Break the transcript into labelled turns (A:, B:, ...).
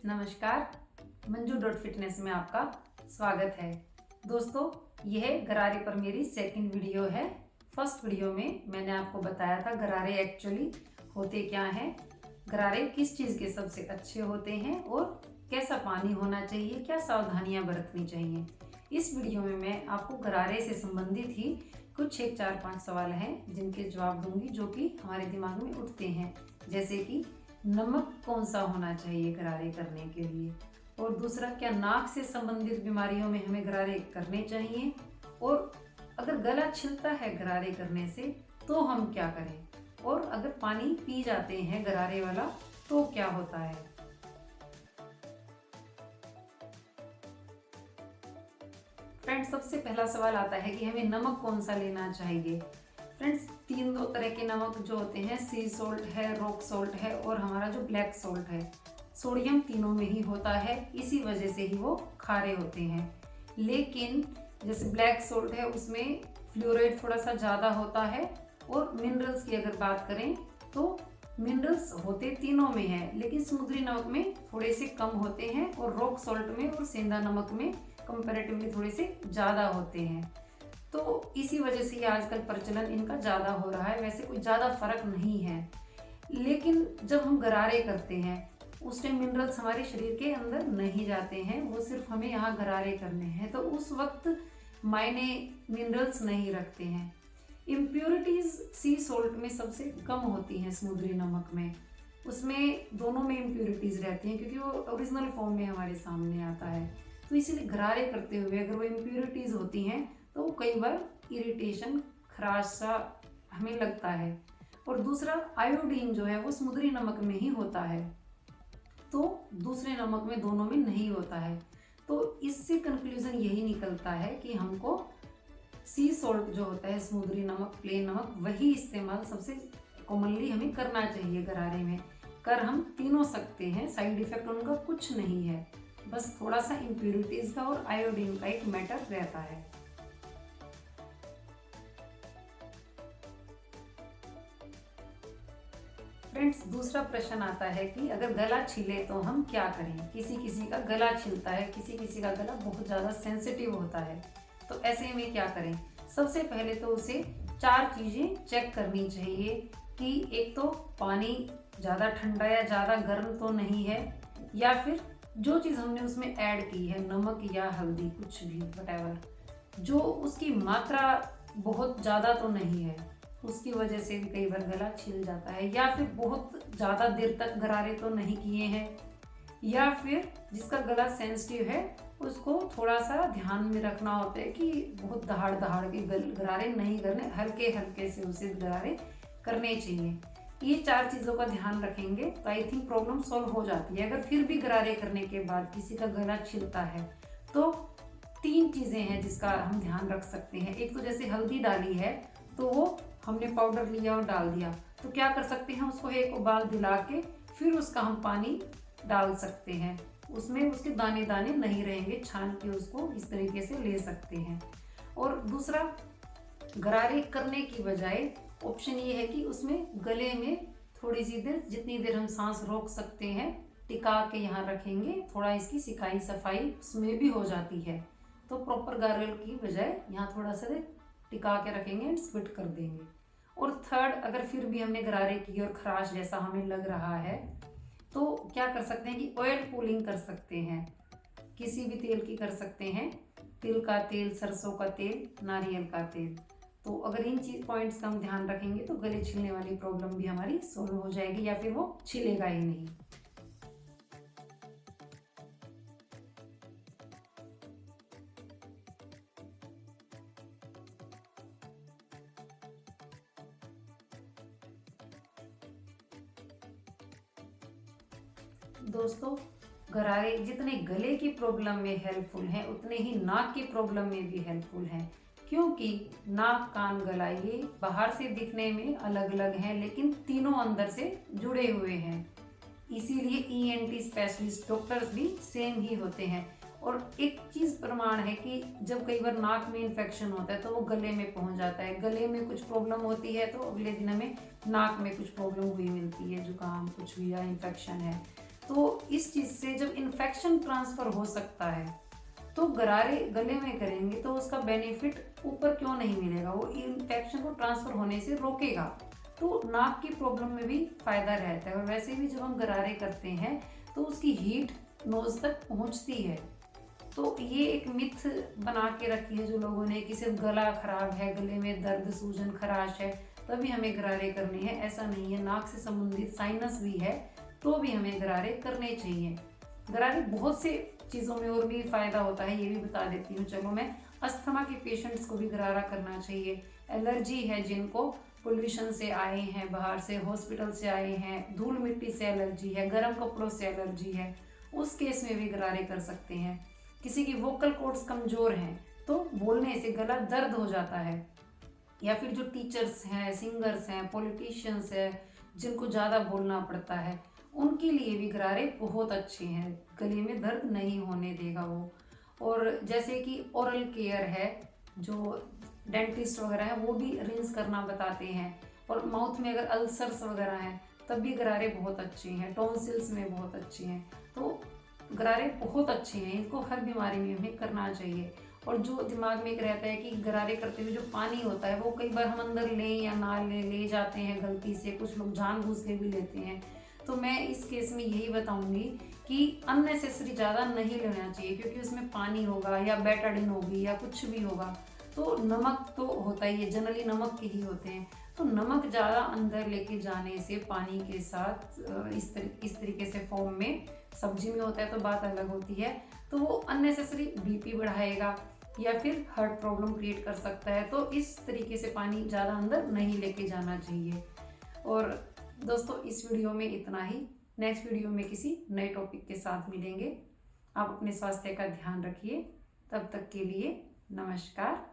A: नमस्कार, Manju dot fitness में आपका स्वागत है। दोस्तों, यह गरारे पर मेरी सेकंड वीडियो है। फर्स्ट वीडियो में मैंने आपको बताया था गरारे एक्चुअली होते क्या हैं, गरारे किस चीज़ के सबसे अच्छे होते हैं और कैसा पानी होना चाहिए, क्या सावधानियां बरतनी चाहिए। इस वीडियो में मैं आपको गरारे से संबंधित ही कुछ 4-5 सवाल हैं जिनके जवाब दूंगी जो कि हमारे दिमाग में उठते हैं, जैसे कि नमक कौन सा होना चाहिए गरारे करने के लिए, और दूसरा क्या नाक से संबंधित बीमारियों में हमें गरारे करने चाहिए, और अगर गला छिलता है गरारे करने से तो हम क्या करें, और अगर पानी पी जाते हैं गरारे वाला तो क्या होता है। फ्रेंड्स, सबसे पहला सवाल आता है कि हमें नमक कौन सा लेना चाहिए। फ्रेंड्स, दो तरह के नमक जो होते हैं, सी सॉल्ट है, रॉक सॉल्ट है और हमारा जो ब्लैक सॉल्ट है। सोडियम तीनों में ही होता है, इसी वजह से ही वो खारे होते हैं। लेकिन जैसे ब्लैक सॉल्ट है उसमें फ्लोराइड थोड़ा सा ज़्यादा होता है, और मिनरल्स की अगर बात करें तो मिनरल्स होते तीनों में हैं, लेकिन समुद्री नमक में थोड़े से कम होते हैं और रॉक सॉल्ट में और सेंधा नमक में कंपैरेटिवली थोड़े से ज़्यादा होते हैं। तो इसी वजह से ये आजकल प्रचलन इनका ज़्यादा हो रहा है। वैसे कोई ज़्यादा फर्क नहीं है, लेकिन जब हम गरारे करते हैं उस टाइम मिनरल्स हमारे शरीर के अंदर नहीं जाते हैं, वो सिर्फ हमें यहाँ गरारे करने हैं, तो उस वक्त मायने मिनरल्स नहीं रखते हैं। इम्प्योरिटीज सी सॉल्ट में सबसे कम होती हैं, समुद्री नमक में, उसमें दोनों में इम्प्योरिटीज रहती हैं क्योंकि वो ओरिजिनल फॉर्म में हमारे सामने आता है। तो इसीलिए गरारे करते हुए अगर वो इम्प्योरिटीज होती हैं तो कई बार इरिटेशन, खराश सा हमें लगता है। और दूसरा, आयोडीन जो है वो समुद्री नमक में ही होता है, तो दूसरे नमक में, दोनों में नहीं होता है। तो इससे कंक्लूजन यही निकलता है कि हमको सी सॉल्ट जो होता है, समुद्री नमक, प्लेन नमक, वही इस्तेमाल सबसे कॉमनली हमें करना चाहिए गरारे में। कर हम तीनों सकते हैं, साइड इफेक्ट उनका कुछ नहीं है, बस थोड़ा सा इम्प्योरिटीज का और आयोडीन का एक मैटर रहता है। फ्रेंड्स, दूसरा प्रश्न आता है कि अगर गला छिले तो हम क्या करें। किसी किसी का गला छिलता है, किसी किसी का गला बहुत ज़्यादा सेंसिटिव होता है, तो ऐसे में क्या करें। सबसे पहले तो उसे 4 चीज़ें चेक करनी चाहिए कि एक तो पानी ज़्यादा ठंडा या ज़्यादा गर्म तो नहीं है, या फिर जो चीज़ हमने उसमें ऐड की है, नमक या हल्दी, कुछ भी वटेवर, जो उसकी मात्रा बहुत ज़्यादा तो नहीं है, उसकी वजह से भी कई बार गला छिल जाता है। या फिर बहुत ज़्यादा देर तक गरारे तो नहीं किए हैं, या फिर जिसका गला सेंसिटिव है उसको थोड़ा सा ध्यान में रखना होता है कि बहुत दहाड़ दहाड़ के गरारे नहीं करने, हल्के हल्के से उसे गरारे करने चाहिए। ये 4 चीज़ों का ध्यान रखेंगे तो आई थिंक प्रॉब्लम सॉल्व हो जाती है। अगर फिर भी गरारे करने के बाद किसी का गला छिलता है तो 3 चीज़ें हैं जिसका हम ध्यान रख सकते हैं। एक तो जैसे हल्दी डाली है तो वो हमने पाउडर लिया और डाल दिया, तो क्या कर सकते हैं, उसको एक उबाल दिला के फिर उसका हम पानी डाल सकते हैं, उसमें उसके दाने दाने नहीं रहेंगे, छान के उसको इस तरीके से ले सकते हैं। और दूसरा, गरारे करने की बजाय ऑप्शन ये है कि उसमें गले में थोड़ी सी देर, जितनी देर हम सांस रोक सकते हैं, टिका के यहाँ रखेंगे, थोड़ा इसकी सिकाई सफाई उसमें भी हो जाती है। तो प्रॉपर गार्गल की बजाय यहाँ थोड़ा सा देर टिका के रखेंगे एंड स्पिट कर देंगे। और थर्ड, अगर फिर भी हमने गरारे की और खराश जैसा हमें लग रहा है तो क्या कर सकते हैं कि ऑयल पुलिंग कर सकते हैं, किसी भी तेल की कर सकते हैं, तिल का तेल, सरसों का तेल, नारियल का तेल। तो अगर इन चीज पॉइंट्स का हम ध्यान रखेंगे तो गले छिलने वाली प्रॉब्लम भी हमारी सॉल्व हो जाएगी, या फिर वो छिलेगा ही नहीं। दोस्तों, गरारे जितने गले की प्रॉब्लम में हेल्पफुल हैं उतने ही नाक की प्रॉब्लम में भी हेल्पफुल हैं, क्योंकि नाक, कान, गला ये बाहर से दिखने में अलग अलग हैं लेकिन तीनों अंदर से जुड़े हुए हैं। इसीलिए ईएनटी स्पेशलिस्ट डॉक्टर्स भी सेम ही होते हैं। और एक चीज़ प्रमाण है कि जब कई बार नाक में इन्फेक्शन होता है तो वो गले में पहुंच जाता है, गले में कुछ प्रॉब्लम होती है तो अगले दिन हमें नाक में कुछ प्रॉब्लम हुई मिलती है, जुकाम कुछ भी या इन्फेक्शन है। तो इस चीज़ से जब इन्फेक्शन ट्रांसफ़र हो सकता है तो गरारे गले में करेंगे तो उसका बेनिफिट ऊपर क्यों नहीं मिलेगा, वो इन्फेक्शन को ट्रांसफ़र होने से रोकेगा। तो नाक की प्रॉब्लम में भी फ़ायदा रहता है। और वैसे भी जब हम गरारे करते हैं तो उसकी हीट नोज़ तक पहुंचती है। तो ये एक मिथ बना के रखी है जो लोगों ने कि सिर्फ गला खराब है, गले में दर्द, सूजन, खराश है तभी हमें गरारे करने हैं। ऐसा नहीं है। नाक से संबंधित साइनस भी है तो भी हमें गरारे करने चाहिए। गरारे बहुत से चीज़ों में और भी फ़ायदा होता है, ये भी बता देती हूँ। चलो मैं, अस्थमा के पेशेंट्स को भी गरारा करना चाहिए। एलर्जी है जिनको, पोल्यूशन से आए हैं, बाहर से, हॉस्पिटल से आए हैं, धूल मिट्टी से एलर्जी है, गर्म कपड़ों से एलर्जी है, उस केस में भी गरारे कर सकते हैं। किसी की वोकल कॉर्ड्स कमज़ोर हैं तो बोलने से गला दर्द हो जाता है, या फिर जो टीचर्स हैं, सिंगर्स हैं, पॉलिटिशियंस हैं जिनको ज़्यादा बोलना पड़ता है, उनके लिए भी गरारे बहुत अच्छे हैं। गले में दर्द नहीं होने देगा वो। और जैसे कि ओरल केयर है, जो डेंटिस्ट वगैरह है वो भी रिंस करना बताते हैं। और माउथ में अगर अल्सर्स वगैरह हैं तब भी गरारे बहुत अच्छे हैं। टॉन्सिल्स में बहुत अच्छे हैं। तो गरारे बहुत अच्छे हैं, इनको हर बीमारी में हमें करना चाहिए। और जो दिमाग में एक रहता है कि गरारे करते हुए जो पानी होता है वो कई बार हम अंदर लें या ना ले जाते हैं गलती से, कुछ लोग जानबूझ के भी लेते हैं। तो मैं इस केस में यही बताऊंगी कि अननेसेसरी ज़्यादा नहीं लेना चाहिए, क्योंकि उसमें पानी होगा या बेटाडिन होगी या कुछ भी होगा। तो नमक तो होता ही है, जनरली नमक के ही होते हैं। तो नमक ज़्यादा अंदर लेके जाने से पानी के साथ इस तरीके से फॉर्म में सब्जी में होता है तो बात अलग होती है। तो वो अननेसेसरी बीपी बढ़ाएगा या फिर हार्ट प्रॉब्लम क्रिएट कर सकता है। तो इस तरीके से पानी ज़्यादा अंदर नहीं लेके जाना चाहिए। और दोस्तों, इस वीडियो में इतना ही। नेक्स्ट वीडियो में किसी नए टॉपिक के साथ मिलेंगे। आप अपने स्वास्थ्य का ध्यान रखिए। तब तक के लिए नमस्कार।